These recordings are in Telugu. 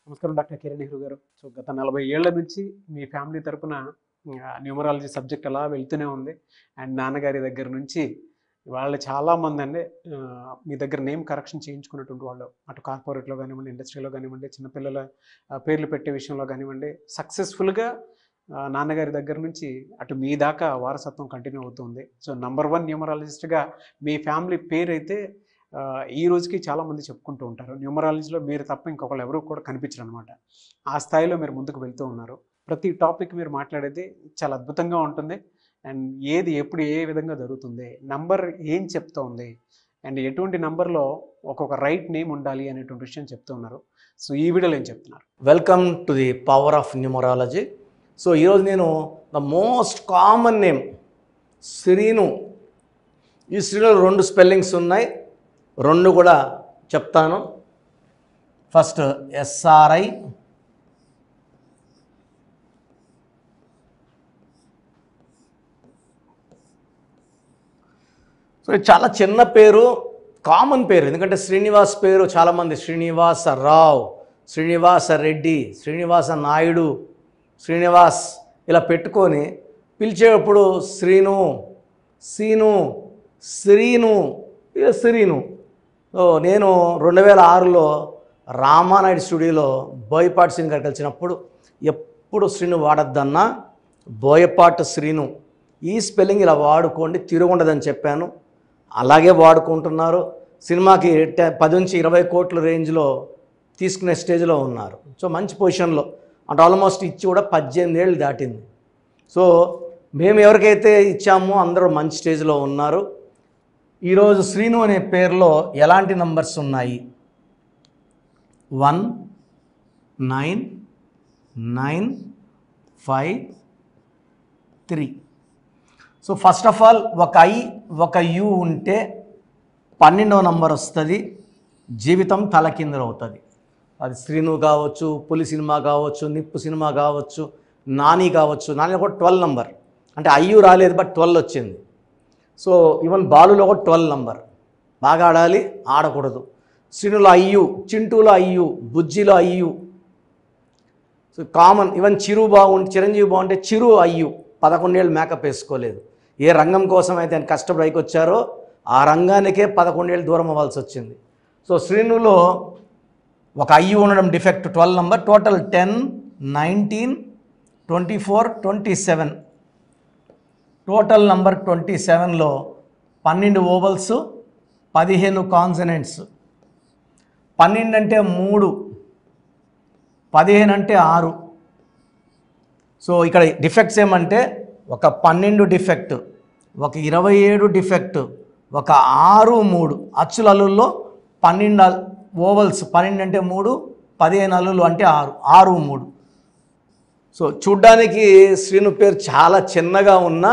నమస్కారం డాక్టర్ కిరణ్ నెహ్రూ గారు. సో గత 40 ఏళ్ల నుంచి మీ ఫ్యామిలీ తరపున న్యూమరాలజీ సబ్జెక్ట్ అలా వెళ్తూనే ఉంది. అండ్ నాన్నగారి దగ్గర నుంచి వాళ్ళు చాలామందండి మీ దగ్గర నేమ్ కరెక్షన్ చేయించుకున్నటువంటి వాళ్ళు. అటు కార్పొరేట్‌లో గానివ్వండి, ఇండస్ట్రీలో గానివ్వండి, చిన్నపిల్లల పేర్లు పెట్టే విషయంలో గానివ్వండి, సక్సెస్‌ఫుల్‌గా నాన్నగారి దగ్గర నుంచి అటు మీ దాకా వారసత్వం కంటిన్యూ అవుతుంది. సో నంబర్ 1 న్యూమరాలజిస్ట్‌గా మీ ఫ్యామిలీ పేరైతే ఈ రోజుకి చాలామంది చెప్పుకుంటూ ఉంటారు. న్యూమరాలజీలో మీరు తప్ప ఇంకొకళ్ళు ఎవరు కూడా కనిపించరనమాట. ఆ స్థాయిలో మీరు ముందుకు వెళ్తూ ఉన్నారు. ప్రతి టాపిక్ మీరు మాట్లాడేది చాలా అద్భుతంగా ఉంటుంది. అండ్ ఏది ఎప్పుడు ఏ విధంగా జరుగుతుంది, నంబర్ ఏం చెప్తోంది, అండ్ ఎటువంటి నంబర్‌లో ఒక్కొక్క రైట్ నేమ్ ఉండాలి అనేటువంటి విషయం చెప్తూ ఉన్నారు. సో ఈ వీడియోలో ఏం చెప్తున్నారు? Welcome to the power of numerology. So ఈరోజు నేను the most common name Srinu. ఈ శ్రీనులో 2 స్పెల్లింగ్స్ ఉన్నాయి, 2 కూడా చెప్తాను. ఫస్ట్ ఎస్ఆర్ఐ, సో ఇది చాలా చిన్న పేరు, కామన్ పేరు. ఎందుకంటే శ్రీనివాస్ పేరు చాలామంది శ్రీనివాస రావు, శ్రీనివాస రెడ్డి, శ్రీనివాస నాయుడు, శ్రీనివాస్ ఇలా పెట్టుకొని పిలిచేటప్పుడు శ్రీను, సీను, శ్రీను, ఇలా శ్రీను. సో నేను 2006లో రామానాయుడు స్టూడియోలో బోయపాటి శ్రీను గారు కలిసినప్పుడు ఎప్పుడు శ్రీను వాడద్దన్నా బోయపాటి శ్రీను, ఈ స్పెల్లింగ్ ఇలా వాడుకోండి తిరుగుండదని చెప్పాను. అలాగే వాడుకుంటున్నారు. సినిమాకి 10 నుంచి 20 కోట్ల రేంజ్లో తీసుకునే స్టేజ్లో ఉన్నారు. సో మంచి పొజిషన్లో, అంటే ఆల్మోస్ట్ ఇచ్చి కూడా 18 ఏళ్ళు దాటింది. సో మేము ఎవరికైతే ఇచ్చామో అందరూ మంచి స్టేజ్లో ఉన్నారు. ఈరోజు శ్రీను అనే పేరులో ఎలాంటి నంబర్స్ ఉన్నాయి? 1 9 9 5 3. సో ఫస్ట్ ఆఫ్ ఆల్ ఒక ఐ ఒక యు ఉంటే 12వ నంబర్ వస్తుంది, జీవితం తలకిందులు అవుతుంది. అది శ్రీను కావచ్చు, పులి సినిమా కావచ్చు, నిప్పు సినిమా కావచ్చు, నాని కావచ్చు. నాని కూడా 12 నంబర్, అంటే అయ్యు రాలేదు బట్ 12 వచ్చింది. సో ఈవెన్ బాలులో కూడా 12 నంబర్. బాగా ఆడాలి, ఆడకూడదు. శ్రీనులో అయ్యు, చింటూలో అయ్యు, బుజ్జిలో అయ్యు. So common. ఈవెన్ చిరంజీవి బాగుంటే చిరు అయ్యు. 11 ఏళ్ళు మేకప్ వేసుకోలేదు. ఏ రంగం కోసం అయితే ఆయన కష్టపడి పైకి వచ్చారో ఆ రంగానికే 11 ఏళ్ళు దూరం అవ్వాల్సి వచ్చింది. సో శ్రీనులో ఒక అయ్యు ఉండడం defect 12 number. Total 10 19 24 27. Total number 27లో 12 ఓవల్స్, 15 కాన్సనెంట్స్. 12 అంటే 3, 15 అంటే 6. సో ఇక్కడ డిఫెక్ట్స్ ఏమంటే ఒక 12 డిఫెక్ట్, ఒక 27 డిఫెక్ట్, ఒక 6 3 అచ్చుల అల్లుల్లో 12 ఓవల్స్. 12 అంటే 3, 15 అల్లులు అంటే 6, 6 3. సో చూడ్డానికి శ్రీను పేరు చాలా చిన్నగా ఉన్నా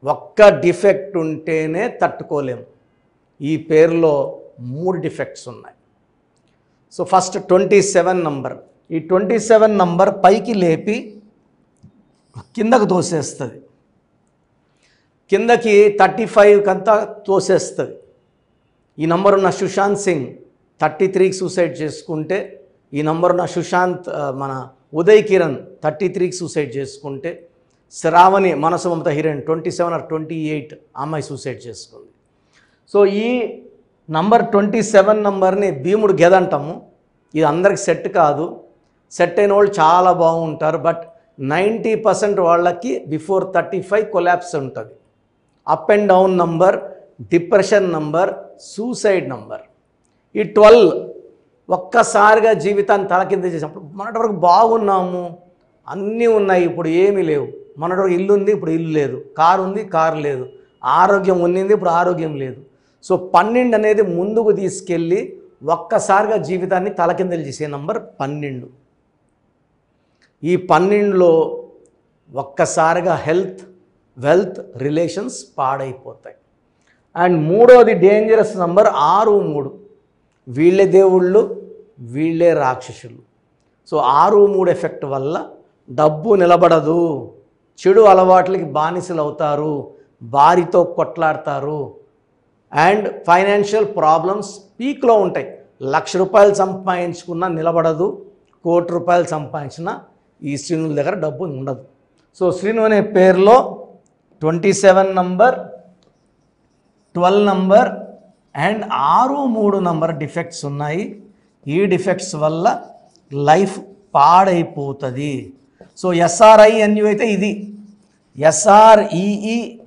ఒక్క డిఫెక్ట్ ఉంటేనే తట్టుకోలేము. ఈ పేరులో 3 డిఫెక్ట్స్ ఉన్నాయి. So first 27 number. ఈ 27 నంబర్ పైకి లేపి కిందకు తోసేస్తుంది, కిందకి 35 కంతా తోసేస్తుంది. ఈ నంబర్ ఉన్న సుశాంత్ సింగ్ 33కి సూసైడ్ చేసుకుంటే, ఈ నంబర్ ఉన్న సుశాంత్ మన ఉదయ్ కిరణ్ 33కి సూసైడ్ చేసుకుంటే, శ్రావణి మనసు మమత హీరోయిన్ 27 or 28 అమ్మాయి సూసైడ్ చేసుకుంది. సో ఈ నంబర్ 27 నంబర్ని భీముడు గెద అంటాము. ఇది అందరికి సెట్ కాదు. సెట్ అయిన వాళ్ళు చాలా బాగుంటారు, బట్ 90% వాళ్ళకి బిఫోర్ 35 కొలాప్స్ ఉంటుంది. Up and down number, depression number, suicide number. ఈ 12 ఒక్కసారిగా జీవితాన్ని తలకింద చేసినప్పుడు, మొన్నటి వరకు బాగున్నాము, అన్నీ ఉన్నాయి, ఇప్పుడు ఏమీ లేవు. మొన్నటి వరకు ఇల్లు ఉంది, ఇప్పుడు ఇల్లు లేదు. కారు ఉంది, కారు లేదు. ఆరోగ్యం ఉన్నింది, ఇప్పుడు ఆరోగ్యం లేదు. సో 12 అనేది ముందుకు తీసుకెళ్ళి ఒక్కసారిగా జీవితాన్ని తలకిందలు చేసే నంబర్ 12. ఈ 12లో ఒక్కసారిగా హెల్త్, వెల్త్, రిలేషన్స్ పాడైపోతాయి. అండ్ మూడోది డేంజరస్ నంబర్ 6 3. వీళ్ళే దేవుళ్ళు, వీళ్ళే రాక్షసులు. సో 6 3 ఎఫెక్ట్ వల్ల డబ్బు నిలబడదు, చెడు అలవాట్లకి బానిసలు అవుతారు, భార్యతో కొట్లాడతారు, అండ్ ఫైనాన్షియల్ ప్రాబ్లమ్స్ పీక్లో ఉంటాయి. ₹1,00,000 సంపాదించుకున్నా నిలబడదు, ₹1,00,00,000 సంపాదించిన ఈ శ్రీనుల దగ్గర డబ్బు ఉండదు. సో శ్రీను అనే పేరులో 27 number, 12 number and 6, 3 number defects ఉన్నాయి. ఈ డిఫెక్ట్స్ వల్ల లైఫ్ పాడైపోతుంది. సో SRINU అయితే ఇది, SREENU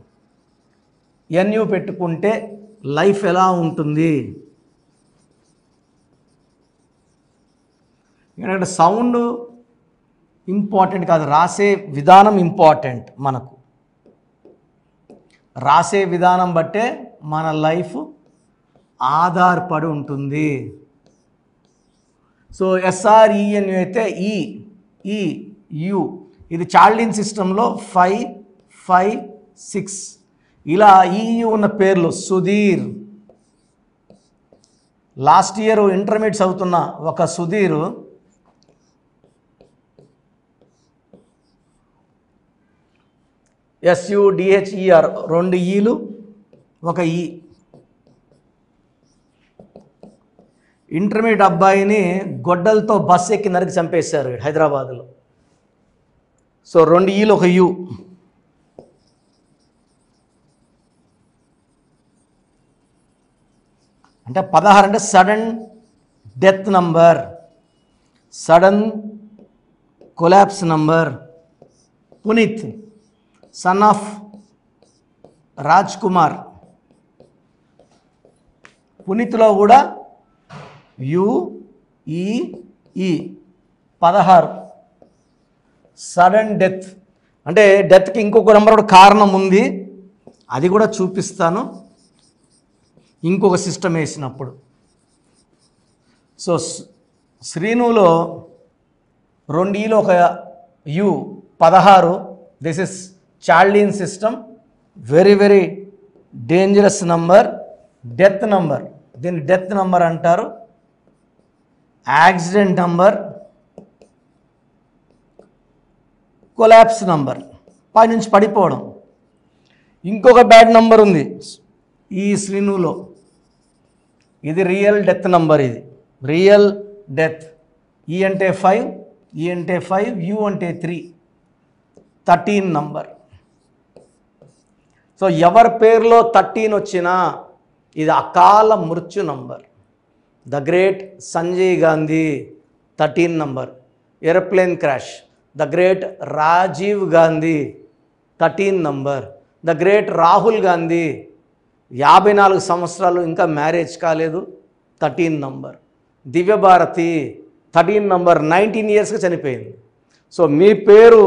పెట్టుకుంటే లైఫ్ ఎలా ఉంటుంది? ఎందుకంటే సౌండ్ ఇంపార్టెంట్ కాదు, రాసే విధానం ఇంపార్టెంట్. మనకు రాసే విధానం బట్టే మన లైఫ్ ఆధారపడి ఉంటుంది. సో SRENU అయితే EU ఇది చార్లిన్ సిస్టంలో 5, 5, 6 ఇలా EU ఉన్న పేర్లు. సుధీర్, లాస్ట్ ఇయర్ ఇంటర్మీడియట్స్ అవుతున్న ఒక సుధీర్ SUDHER 2 ఈలు 1 ఈ. ఇంటర్మీడియట్ అబ్బాయిని గొడ్డలతో బస్ ఎక్కి నరికి చంపేశారు హైదరాబాద్లో. సో 2 ఈలు 1 యు. అంటే 16 అంటే sudden death number, sudden collapse number. Puneeth son of Raj Kumar, పునీత్లో కూడా UE 16 సడన్ డెత్. అంటే డెత్కి ఇంకొక నెంబర్ కూడా కారణం ఉంది, అది కూడా చూపిస్తాను ఇంకొక సిస్టమ్ వేసినప్పుడు. సో శ్రీనులో 2 ఈలో 1 you 16. This is చార్లిన్ system, very very dangerous number. Death number, దీన్ని డెత్ నంబర్ అంటారు. యాక్సిడెంట్ నంబర్, కొలాప్స్ నంబర్, పైనుంచి పడిపోవడం. ఇంకొక బ్యాడ్ నంబర్ ఉంది ఈ శ్రీనులో, ఇది రియల్ డెత్ నంబర్. ఇది రియల్ డెత్. ఈ అంటే 5, ఈ అంటే 5, యు అంటే 3, 13 నంబర్. సో ఎవరి పేరులో 13 వచ్చినా ఇది అకాల మృత్యు number. The great Sanjay Gandhi 13 number, aeroplane crash. The great Rajiv Gandhi 13 number. The great Rahul Gandhi 54 సంవత్సరాలు, ఇంకా మ్యారేజ్ కాలేదు, 13 నంబర్. దివ్యభారతి 13 నంబర్, 19 ఇయర్స్కి చనిపోయింది. సో మీ పేరు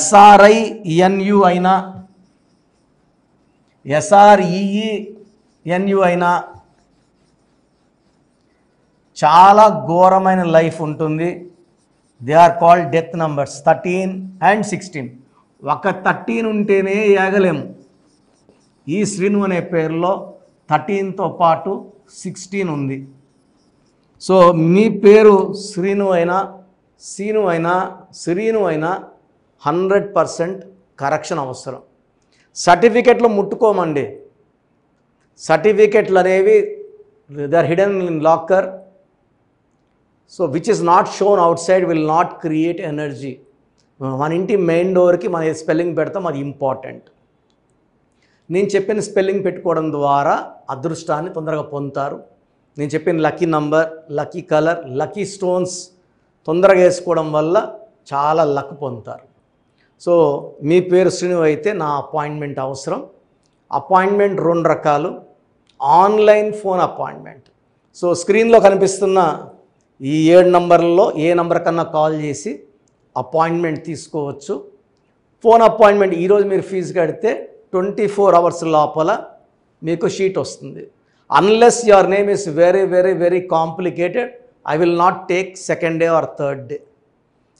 SRINU అయినా SREENU అయినా చాలా ఘోరమైన లైఫ్ ఉంటుంది. They are called death numbers 13 and 16. ఒక 13 ఉంటేనే ఏగలేము. ఈ శ్రీను అనే పేరులో 13తో పాటు 16 ఉంది. సో మీ పేరు శ్రీను అయినా, సీను అయినా, శ్రీను అయినా 100% కరెక్షన్ అవసరం. సర్టిఫికెట్లు ముట్టుకోమండి. సర్టిఫికెట్లు అనేవి they are hidden in locker. So which is not shown అవుట్ సైడ్ విల్ నాట్ క్రియేట్ ఎనర్జీ. మన ఇంటి మెయిన్ డోర్కి మన స్పెల్లింగ్ పెడతాం, అది ఇంపార్టెంట్. నేను చెప్పిన స్పెల్లింగ్ పెట్టుకోవడం ద్వారా అదృష్టాన్ని తొందరగా పొందుతారు. నేను చెప్పిన lucky number, lucky colour, lucky stones తొందరగా వేసుకోవడం వల్ల చాలా లక్ పొందుతారు. సో మీ పేరు శ్రీను అయితే నా అపాయింట్మెంట్ అవసరం. అపాయింట్మెంట్ 2 రకాలు. Online phone appointment. సో స్క్రీన్లో కనిపిస్తున్న ఈ 7 నంబర్లలో ఏ నంబర్ కన్నా కాల్ చేసి అపాయింట్మెంట్ తీసుకోవచ్చు. ఫోన్ అపాయింట్మెంట్ ఈరోజు మీరు ఫీజు కడితే 24 అవర్స్ లోపల మీకు షీట్ వస్తుంది. Unless your name is very very very complicated, I will not take second day or third day.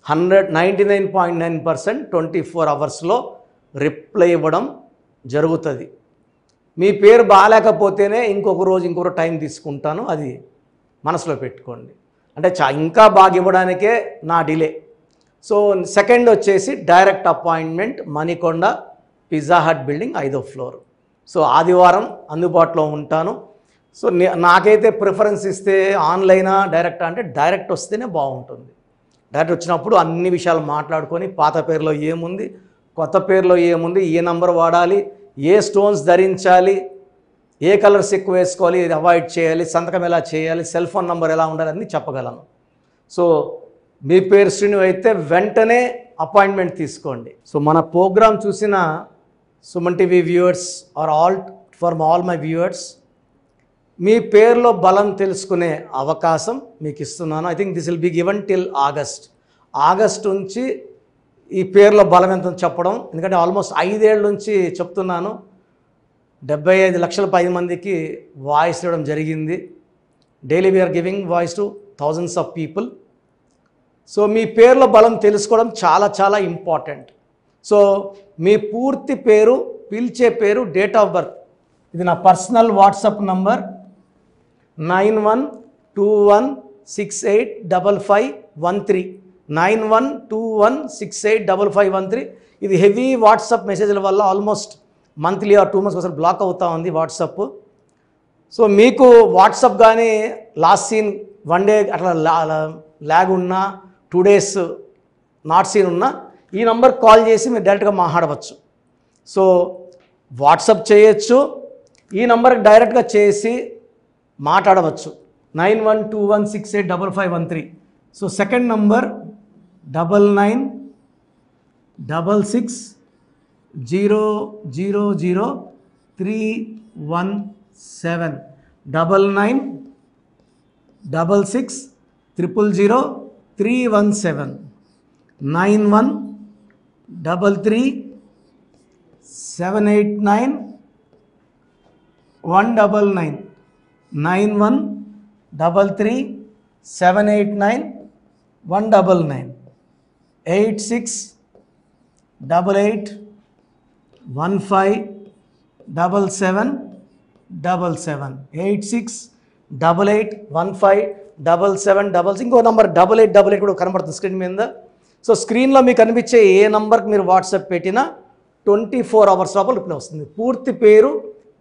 99.9% 24 అవర్స్లో రిప్లై ఇవ్వడం జరుగుతుంది. మీ పేరు బాగాలేకపోతేనే ఇంకొక రోజు ఇంకొక టైం తీసుకుంటాను, అది మనసులో పెట్టుకోండి. అంటే ఇంకా బాగా ఇవ్వడానికే నా డిలే. సో సెకండ్ వచ్చేసి direct appointment, Manikonda pizza hut building 5వ ఫ్లోర్. సో ఆదివారం అందుబాటులో ఉంటాను. సో నాకైతే ప్రిఫరెన్స్ ఇస్తే ఆన్లైనా డైరెక్ట్ అంటే డైరెక్ట్ వస్తేనే బాగుంటుంది. డైరెక్ట్ వచ్చినప్పుడు అన్ని విషయాలు మాట్లాడుకొని పాత పేరులో ఏముంది, కొత్త పేరులో ఏముంది, ఏ నంబర్ వాడాలి, ఏ స్టోన్స్ ధరించాలి, ఏ కలర్స్ ఎక్కువ వేసుకోవాలి, ఇది అవాయిడ్ చేయాలి, సంతకం ఎలా చేయాలి, సెల్ ఫోన్ నెంబర్ ఎలా ఉండాలి అన్నీ చెప్పగలను. సో మీ పేరు శ్రీను అయితే వెంటనే అపాయింట్మెంట్ తీసుకోండి. సో మన ప్రోగ్రామ్ చూసిన Suman TV viewers are all my viewers, మీ పేరులో బలం తెలుసుకునే అవకాశం మీకు ఇస్తున్నాను. I think this will be given till August నుంచి ఈ పేరులో బలం ఎంత చెప్పడం. ఎందుకంటే ఆల్మోస్ట్ 5 ఏళ్ళ నుంచి చెప్తున్నాను. 75 లక్షల 10 మందికి వాయిస్ ఇవ్వడం జరిగింది. Daily we are giving voice to thousands of people. So మీ పేరులో బలం తెలుసుకోవడం చాలా చాలా ఇంపార్టెంట్. సో మీ పూర్తి పేరు, పిలిచే పేరు, డేట్ ఆఫ్ బర్త్, ఇది నా పర్సనల్ వాట్సాప్ నంబర్ 9121685513 9121685513. ఇది హెవీ వాట్సాప్ మెసేజ్ల వల్ల ఆల్మోస్ట్ మంత్లీ ఆర్ 2 months ఒకసారి బ్లాక్ అవుతూ ఉంది వాట్సాప్. సో మీకు వాట్సాప్ కానీ లాస్ట్ సీన్ 1 day అట్లా ల్యాగ్ ఉన్నా, 2 days నాట్ సీన్ ఉన్నా, ఈ నంబర్ కాల్ చేసి మీరు డైరెక్ట్గా మాట్లాడవచ్చు. సో వాట్సాప్ చేయొచ్చు, ఈ నంబర్కి డైరెక్ట్గా చేసి మాట్లాడవచ్చు 9121685513. So second number 9966000317 9966000317 9133789199 9133789199 8688157777 8688157777. ఇంకో నంబర్ 8888 కూడా కనబడుతుంది స్క్రీన్ మీద. సో స్క్రీన్లో మీకు కనిపించే ఏ నంబర్కి మీరు వాట్సాప్ పెట్టినా 24 hours లోపల రిప్లై వస్తుంది. పూర్తి పేరు,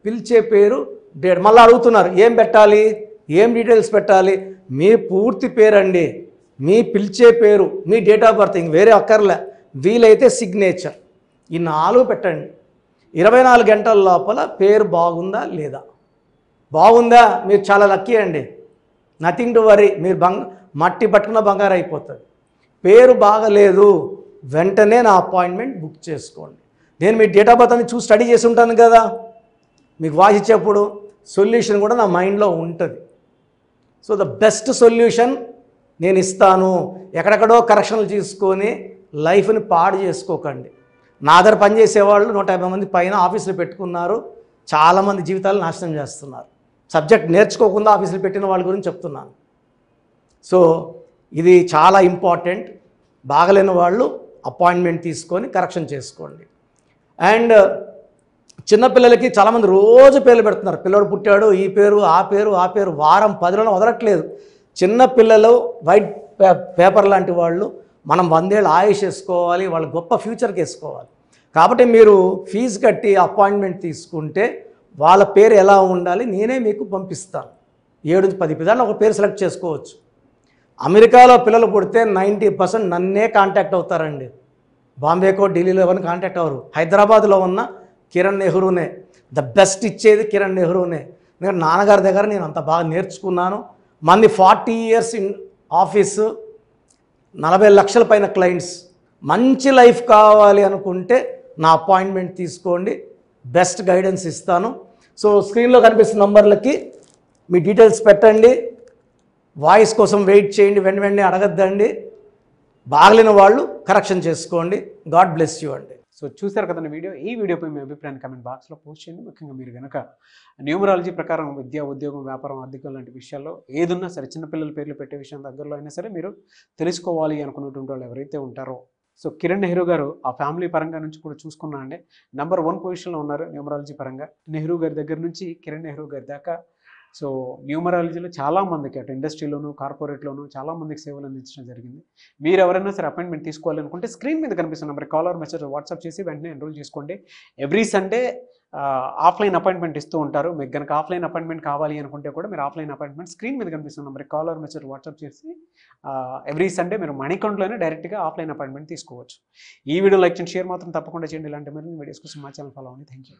పిలిచే పేరు, డేట్. మళ్ళీ అడుగుతున్నారు ఏం పెట్టాలి, ఏం డీటెయిల్స్ పెట్టాలి. మీ పూర్తి పేరు అండి, మీ పిలిచే పేరు, మీ డేట్ ఆఫ్ బర్త్, ఇంక వేరే అక్కర్లే. వీలైతే సిగ్నేచర్, ఈ 4 పెట్టండి. 24 గంటల లోపల పేరు బాగుందా లేదా, బాగుందా మీరు చాలా లక్కీ అండి, నథింగ్ టు వరీ. మీరు మట్టి పట్టుకున్న బంగారు అయిపోతుంది. పేరు బాగలేదు, వెంటనే నా అపాయింట్మెంట్ బుక్ చేసుకోండి. నేను మీ డేట్ ఆఫ్ బర్త్ అని చూసి స్టడీ చేసి ఉంటాను కదా, మీకు వాయిస్ ఇచ్చేప్పుడు సొల్యూషన్ కూడా నా మైండ్లో ఉంటుంది. సో ద బెస్ట్ సొల్యూషన్ నేను ఇస్తాను. ఎక్కడెక్కడో కరెక్షన్లు తీసుకొని లైఫ్ని పాడు చేసుకోకండి. నా దగ్గర పనిచేసేవాళ్ళు 150 మంది పైన ఆఫీసులు పెట్టుకున్నారు. చాలామంది జీవితాలు నాశనం చేస్తున్నారు. సబ్జెక్ట్ నేర్చుకోకుండా ఆఫీసులు పెట్టిన వాళ్ళ గురించి చెప్తున్నాను. సో ఇది చాలా ఇంపార్టెంట్. బాగలేని వాళ్ళు అపాయింట్మెంట్ తీసుకొని కరెక్షన్ చేసుకోండి. అండ్ చిన్నపిల్లలకి చాలామంది రోజు పేర్లు పెడుతున్నారు. పిల్లడు పుట్టాడు, ఈ పేరు ఆ పేరు ఆ పేరు, వారం 10 రోజులు వదలట్లేదు. చిన్నపిల్లలు వైట్ పేపర్ లాంటి వాళ్ళు, మనం 100 ఏళ్ళు ఆయుష్ వేసుకోవాలి, వాళ్ళు గొప్ప ఫ్యూచర్కి వేసుకోవాలి. కాబట్టి మీరు ఫీజు కట్టి అపాయింట్మెంట్ తీసుకుంటే వాళ్ళ పేరు ఎలా ఉండాలి నేనే మీకు పంపిస్తాను. 7 నుంచి 10 పిల్లలు ఒక పేరు సెలెక్ట్ చేసుకోవచ్చు. అమెరికాలో పిల్లలు పుడితే 90% నన్నే కాంటాక్ట్ అవుతారండి. బాంబేకో ఢిల్లీలో ఎవరిని కాంటాక్ట్ అవ్వరు. హైదరాబాద్లో ఉన్న కిరణ్ నెహ్రూనే, ద బెస్ట్ ఇచ్చేది కిరణ్ నెహ్రూనే. ఎందుకంటే నాన్నగారి దగ్గర నేను అంత బాగా నేర్చుకున్నాను. మంది 40 years ఇన్ ఆఫీసు, 40 లక్షల పైన క్లయింట్స్. మంచి లైఫ్ కావాలి అనుకుంటే నా అపాయింట్మెంట్ తీసుకోండి, బెస్ట్ గైడెన్స్ ఇస్తాను. సో స్క్రీన్లో కనిపిస్తున్న నంబర్లకి మీ డీటెయిల్స్ పెట్టండి. వాయిస్ కోసం వెయిట్ చేయండి, వెంటనే అడగద్దండి. బాగలేని వాళ్ళు కరెక్షన్ చేసుకోండి. గాడ్ బ్లెస్ యూ అండి. సో చూసారు కదండి వీడియో. ఈ వీడియోపై మీ అభిప్రాయాన్ని కామెంట్ బాక్స్లో పోస్ట్ చేయండి. ముఖ్యంగా మీరు కనుక న్యూమరాలజీ ప్రకారం విద్య, ఉద్యోగం, వ్యాపారం, ఆర్థికం లాంటి విషయాల్లో ఏదున్నా సరే, చిన్నపిల్లల పేర్లు పెట్టే విషయం దగ్గరలో అయినా సరే మీరు తెలుసుకోవాలి అనుకున్నటువంటి వాళ్ళు ఎవరైతే ఉంటారో, సో కిరణ్ నెహ్రూ గారు ఆ ఫ్యామిలీ పరంగా నుంచి కూడా చూసుకున్నా అండి నెంబర్ 1 పొజిషన్లో ఉన్నారు న్యూమరాలజీ పరంగా. నెహ్రూ గారి దగ్గర నుంచి కిరణ్ నెహ్రూ గారి దాకా సో న్యూమరాలజీలో చాలామందికి అటు ఇండస్ట్రీలోను, కార్పొరేట్లోను చాలామందికి సేవలు అందించడం జరిగింది. మీరు ఎవరైనా సరే అపాయింట్మెంట్ తీసుకోవాలనుకుంటే స్క్రీన్ మీద కనిపిస్తున్న number call or message WhatsApp చేసి వెంటనే ఎన్రోల్ చేసుకోండి. ఎవ్రీ సండే ఆఫ్లైన్ అపాయింట్మెంట్ ఇస్తూ ఉంటారు. మీకు కనుక ఆఫ్లైన్ అపాయింట్మెంట్ కావాలి అనుకుంటే కూడా మీరు ఆఫ్లైన్ అపాయింట్మెంట్ స్క్రీన్ మీద కనిపిస్తున్న number call or message WhatsApp చేసి ఎవ్రీ సండే మీరు మణికంఠలోనే డైరెక్ట్గా ఆఫ్లైన్ అపాయింట్మెంట్ తీసుకోవచ్చు. ఈ వీడియో లైక్ చేయండి, షేర్ మాత్రం తప్పకుండా చేయండి. ఇలాంటి మరిన్ని వీడియోస్ కోసం మా ఛానల్ ఫాలో అవ్వండి. Thank you.